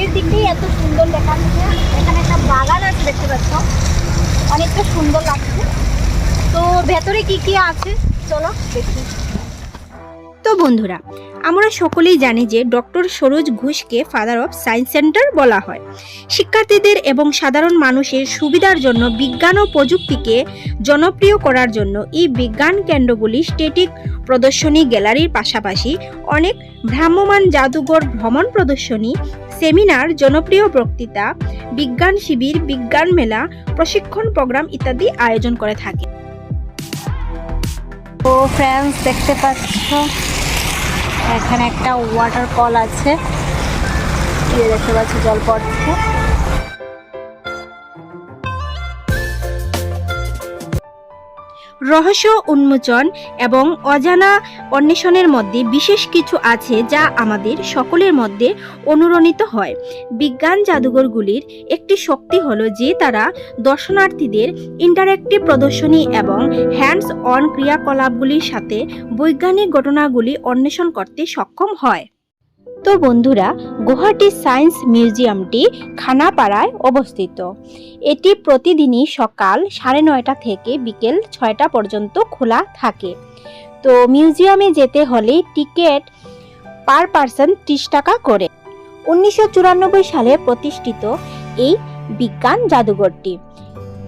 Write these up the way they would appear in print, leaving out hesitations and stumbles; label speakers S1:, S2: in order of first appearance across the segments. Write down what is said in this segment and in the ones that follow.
S1: চারিদিকেই এত সুন্দর দেখাচ্ছে। এখানে একটা বাগান আছে দেখতে পাচ্ছ, অনেকটা সুন্দর লাগছে। তো ভেতরে কি কি আছে চলো দেখি। তো বন্ধুরা, আমরা সকলেই জানি যে ডক্টর সরোজ ঘোষকে ফাদার অফ সায়েন্স সেন্টার বলা হয়। শিক্ষার্থীদের এবং সাধারণ মানুষের সুবিধার জন্য বিজ্ঞান ও প্রযুক্তিকে জনপ্রিয় করার জন্য এই বিজ্ঞান কেন্দ্রগুলি স্ট্যাটিক প্রদর্শনী গ্যালারির পাশাপাশি অনেক ভ্রাম্যমাণ জাদুঘর, ভ্রমণ প্রদর্শনী, সেমিনার, জনপ্রিয় বক্তৃতা, বিজ্ঞান শিবির, বিজ্ঞান মেলা, প্রশিক্ষণ প্রোগ্রাম ইত্যাদি আয়োজন করে থাকে। তো ফ্রেন্ডস, দেখতে পাচ্ছ এখানে একটা ওয়াটারফল আছে, দেখতে পাচ্ছ জল পড়ছে। রহস্য উন্মোচন এবং অজানা অন্বেষণের মধ্যে বিশেষ কিছু আছে যা আমাদের সকলের মধ্যে অনুরণিত হয়। বিজ্ঞান জাদুঘরগুলির একটি শক্তি হলো যে তারা দর্শনার্থীদের ইন্টারঅ্যাক্টিভ প্রদর্শনী এবং হ্যান্ডস অন ক্রিয়াকলাপগুলির সাথে বৈজ্ঞানিক ঘটনাগুলি অন্বেষণ করতে সক্ষম হয়। তো বন্ধুরা, গুয়াহাটি সায়েন্স মিউজিয়ামটি খানাপাড়ায় অবস্থিত। এটি প্রতিদিনই সকাল 9:30 থেকে বিকেল 6টা পর্যন্ত খোলা থাকে। তো মিউজিয়ামে যেতে হলে টিকিট পার পার্সন 30 টাকা করে। 1994 সালে প্রতিষ্ঠিত এই বিজ্ঞান জাদুঘরটি।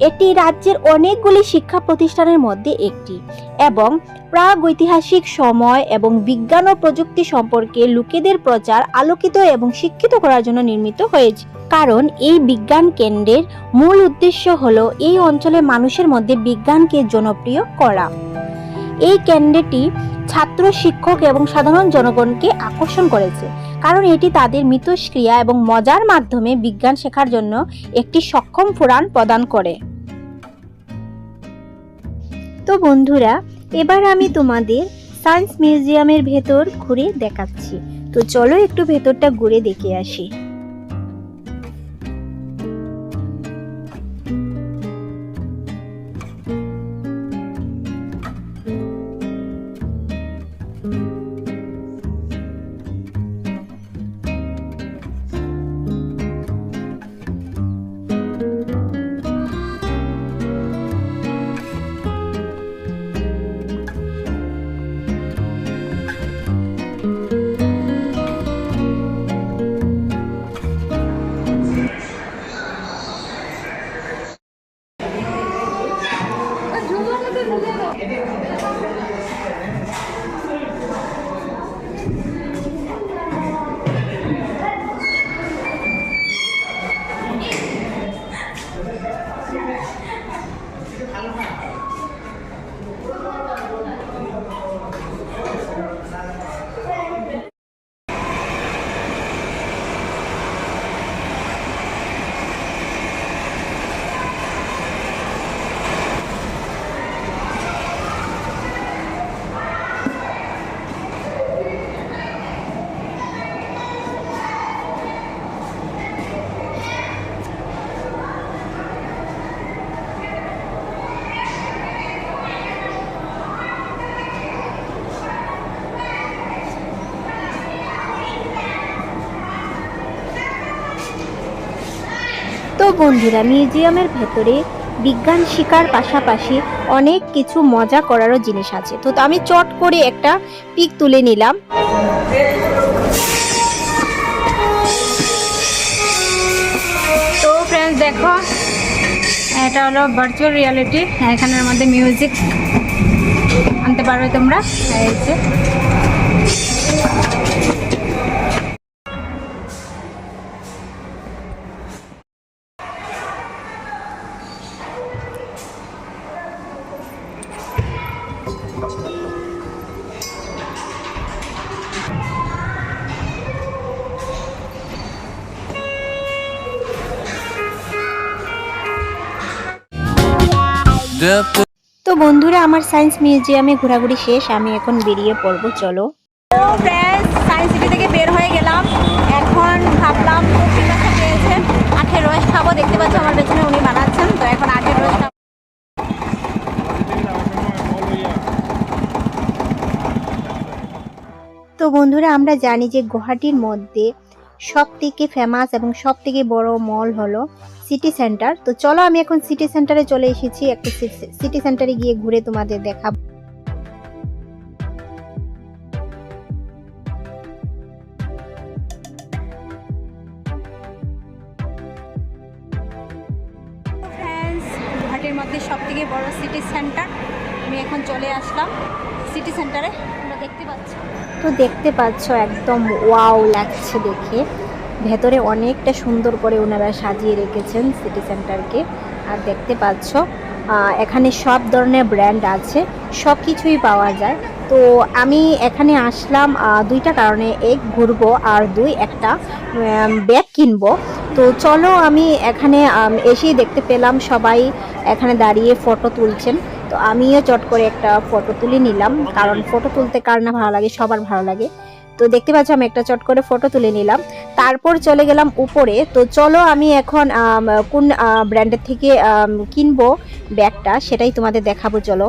S1: এটি রাজ্যের অনেকগুলি শিক্ষা প্রতিষ্ঠানের মধ্যে একটি এবং প্রাগৈতিহাসিক সময় এবং বিজ্ঞান ও প্রযুক্তি সম্পর্কে লোকেদের প্রচার, আলোকিত এবং শিক্ষিত করার জন্য নির্মিত হয়েছে। কারণ এই বিজ্ঞান কেন্দ্রের মূল উদ্দেশ্য হলো এই অঞ্চলের মানুষের মধ্যে বিজ্ঞানকে জনপ্রিয় করা। এই কেন্দ্রটি ছাত্র, শিক্ষক এবং সাধারণ জনগণকে আকর্ষণ করেছে, কারণ এটি তাদের মিথস্ক্রিয়া এবং মজার মাধ্যমে বিজ্ঞান শেখার জন্য একটি সক্ষম ফোরাম প্রদান করে। তো বন্ধুরা, এবার আমি তোমাদের সায়েন্স মিউজিয়ামের ভেতর ঘুরে দেখাচ্ছি। তো চলো একটু ভেতরটা ঘুরে দেখে আসি। তো বন্ধুরা, মিউজিয়ামের ভেতরে বিজ্ঞান শিকার পাশাপাশি অনেক কিছু মজা করারও জিনিস আছে। তো আমি চট করে একটা পিক তুলে নিলাম। তো ফ্রেন্ডস দেখো, এটা হলো ভার্চুয়াল রিয়ালিটি। এখানের মধ্যে মিউজিক আনতে পারবে তোমরা। এই যে তো বন্ধুরা, আমার সায়েন্স মিউজিয়ামে ঘোরাঘুরি শেষ। আমি এখন বেরিয়ে পড়বো, চলো। তো ফ্রেন্ডস, সায়েন্স সিটি থেকে বের হয়ে গেলাম। এখন ভাবলাম পিপাসা পেয়েছে, আখের রস খাবো। দেখতে পাচ্ছ আমার পেছনে উনি বানাচ্ছেন। তো এখন আখের রস খাবো। তো বন্ধুরা, আমরা জানি যে গুয়াহাটির মধ্যে সবথেকে ফেমাস এবং সবথেকে বড় মল হলো সিটি সেন্টার। তো চলো আমি এখন সিটি সেন্টারে চলে এসেছি, একটা সিটি সেন্টারে গিয়ে ঘুরে তোমাদের দেখাবো। গুয়াহাটির মধ্যে সবথেকে বড় সিটি সেন্টার, আমি এখন চলে আসলাম সিটি সেন্টারে। তোমরা দেখতে পাচ্ছ একদম ওয়াও লাগছে দেখে। ভেতরে অনেকটা সুন্দর করে ওনারা সাজিয়ে রেখেছেন সিটি সেন্টারকে। আর দেখতে পাচ্ছ এখানে সব ধরনের ব্র্যান্ড আছে, সব কিছুই পাওয়া যায়। তো আমি এখানে আসলাম দুইটা কারণে, এক ঘুরবো আর দুই একটা ব্যাগ কিনবো। তো চলো আমি এখানে এসেই দেখতে পেলাম সবাই এখানে দাঁড়িয়ে ফটো তুলছেন। তো আমিও চট করে একটা ফটো তুলে নিলাম, কারণ ফটো তুলতে কার না ভালো লাগে, সবার ভালো লাগে। তো দেখতে পাচ্ছ আমি একটা চট করে ফটো তুলে নিলাম, তারপর চলে গেলাম উপরে। তো চলো আমি এখন কোন ব্র্যান্ডের থেকে কিনবো ব্যাগটা সেটাই তোমাদের দেখাবো। চলো।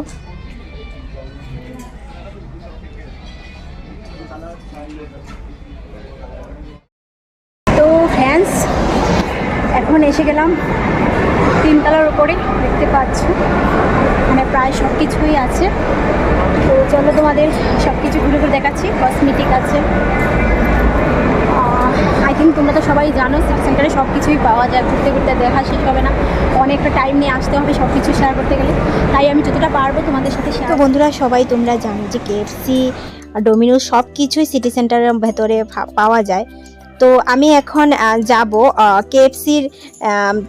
S1: তো ফ্রেন্ডস এখন এসে গেলাম তিনতলার উপরে, দেখতে পাচ্ছ মানে প্রায় সব কিছুই আছে। তো চলো তোমাদের সব কিছু ঘুরে ঘুরে দেখাচ্ছি। কসমেটিক আছে, আই থিঙ্ক তোমরা তো সবাই জানো সিটি সেন্টারে সব কিছুই পাওয়া যায়, ঘুরতে ঘুরতে দেখা শেষ হবে না, অনেকটা টাইম নিয়ে আসতে হবে সব কিছু শেয়ার করতে গেলে, তাই আমি যতটা পারবো তোমাদের সাথে শেয়ার। তো বন্ধুরা সবাই তোমরা জানো যে কেএফসি, ডোমিনোস সব কিছুই সিটি সেন্টারের ভেতরে পাওয়া যায়। তো আমি এখন যাব কেএফসির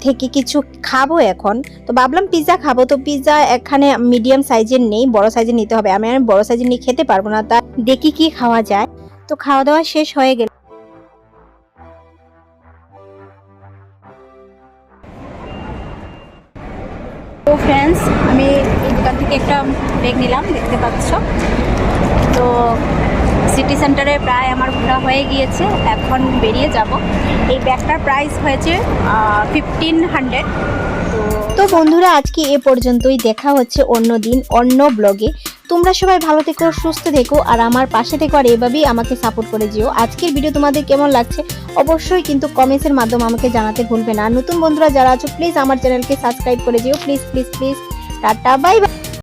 S1: থেকে কিছু খাবো এখন। তো ভাবলাম পিৎজা খাবো, তো পিৎজা এখানে মিডিয়াম সাইজের নেই, বড় সাইজের নিতে হবে। আমি বড় সাইজের নিয়ে খেতে পারবো না, তাই দেখি কি খাওয়া যায়। তো খাওয়া দাওয়া শেষ হয়ে গেল। তো ফ্রেন্ডস আমি এই দোকান থেকে একটা ব্যাগ নিলাম, দেখতে পাচ্ছ। তো সিটি সেন্টারে প্রায় আমার ঘোরা হয়ে গিয়েছে, এখন বেরিয়ে যাব। এই ব্যাগটার প্রাইস হয়েছে 1500। তো বন্ধুরা আজকে এ পর্যন্তই, দেখা হচ্ছে অন্য দিন অন্য ব্লগে। তোমরা সবাই ভালো থেকো, সুস্থ থেকো, আর আমার পাশে থেকো, আর এভাবেই আমাকে সাপোর্ট করে যেও। আজকের ভিডিও তোমাদের কেমন লাগছে অবশ্যই কিন্তু কমেন্টসের মাধ্যমে আমাকে জানাতে ভুলবে না। নতুন বন্ধুরা যারা আছো প্লিজ আমার চ্যানেলকে সাবস্ক্রাইব করে যেও, please please please. Tata, bye bye.